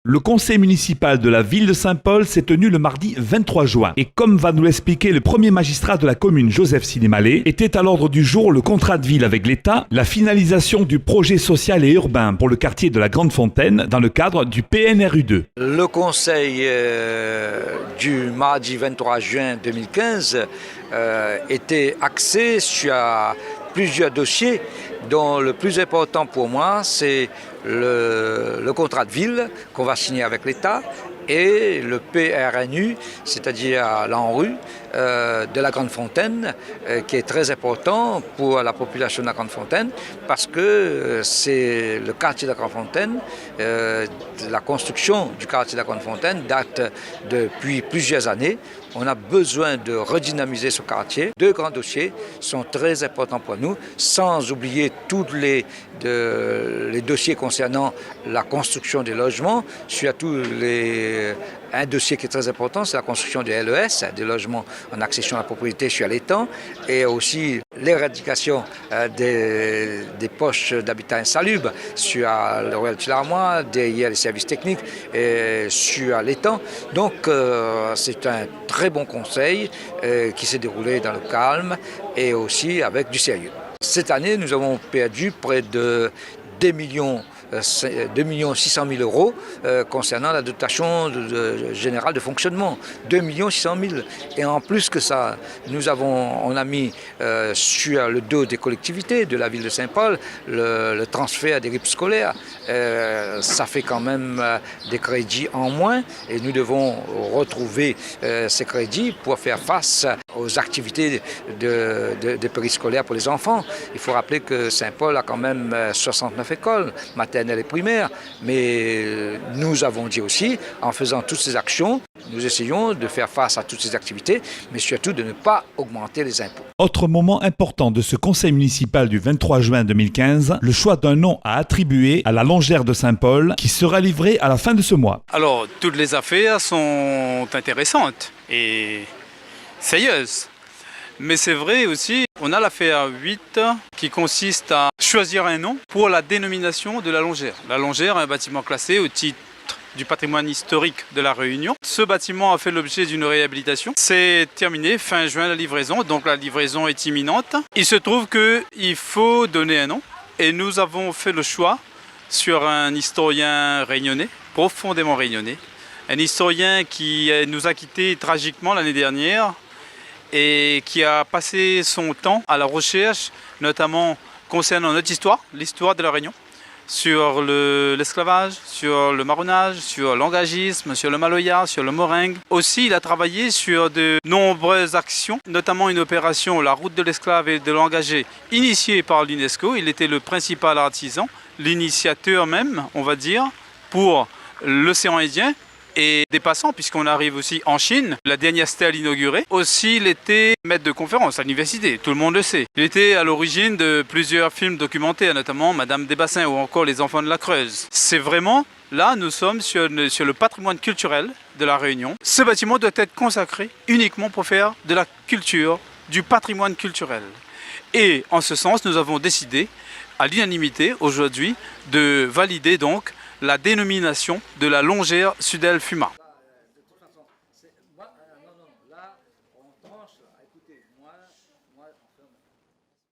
Le conseil municipal de la ville de Saint-Paul s'est tenu le mardi 23 juin. Et comme va nous l'expliquer le premier magistrat de la commune, Joseph Sinémalé, était à l'ordre du jour le contrat de ville avec l'État, la finalisation du projet social et urbain pour le quartier de la Grande Fontaine dans le cadre du PNRU2. Le conseil du mardi 23 juin 2015 était axé sur plusieurs dossiers, dont le plus important pour moi, c'est le contrat de ville qu'on va signer avec l'État et le PRNU, c'est-à-dire l'ANRU de la Grande Fontaine, qui est très important pour la population de la Grande Fontaine, parce que c'est le quartier de la Grande Fontaine, la construction du quartier de la Grande Fontaine date depuis plusieurs années. On a besoin de redynamiser ce quartier. Deux grands dossiers sont très importants pour nous, sans oublier tous les dossiers concernant la construction des logements, surtout un dossier qui est très important, c'est la construction des LES, des logements en accession à la propriété sur l'étang, et aussi l'éradication des poches d'habitat insalubre sur le Royal Tularmois, derrière les services techniques et sur l'étang. Donc c'est un très bon conseil qui s'est déroulé dans le calme et aussi avec du sérieux. Cette année, nous avons perdu près de 2 600 000 euros concernant la dotation générale de fonctionnement. 2 600 000. Et en plus que ça, on a mis sur le dos des collectivités de la ville de Saint-Paul le transfert des RIP scolaires. Ça fait quand même des crédits en moins et nous devons retrouver ces crédits pour faire face aux activités de périscolaires pour les enfants. Il faut rappeler que Saint-Paul a quand même 69 écoles maternelles et primaires, mais nous avons dit aussi, en faisant toutes ces actions, nous essayons de faire face à toutes ces activités, mais surtout de ne pas augmenter les impôts. Autre moment important de ce conseil municipal du 23 juin 2015, le choix d'un nom à attribuer à la longère de Saint-Paul qui sera livré à la fin de ce mois. Alors, toutes les affaires sont intéressantes et sérieuses. Mais c'est vrai aussi, on a l'affaire 8 qui consiste à choisir un nom pour la dénomination de la longère. La longère est un bâtiment classé au titre du patrimoine historique de la Réunion. Ce bâtiment a fait l'objet d'une réhabilitation. C'est terminé fin juin la livraison, donc la livraison est imminente. Il se trouve qu'il faut donner un nom et nous avons fait le choix sur un historien réunionnais, profondément réunionnais. Un historien qui nous a quittés tragiquement l'année dernière et qui a passé son temps à la recherche, notamment concernant notre histoire, l'histoire de la Réunion, sur l'esclavage, sur le marronnage, sur l'engagisme, sur le maloya, sur le moringue. Aussi, il a travaillé sur de nombreuses actions, notamment une opération, la route de l'esclave et de l'engagé, initiée par l'UNESCO. Il était le principal artisan, l'initiateur même, on va dire, pour l'océan Indien. Et des passants, puisqu'on arrive aussi en Chine, la dernière stèle inaugurée. Aussi, il était maître de conférence à l'université, tout le monde le sait. Il était à l'origine de plusieurs films documentaires, notamment Madame des Bassins ou encore Les Enfants de la Creuse. C'est vraiment, là, nous sommes sur le patrimoine culturel de la Réunion. Ce bâtiment doit être consacré uniquement pour faire de la culture, du patrimoine culturel. Et en ce sens, nous avons décidé, à l'unanimité aujourd'hui, de valider donc la dénomination de la longère Sudel Fuma.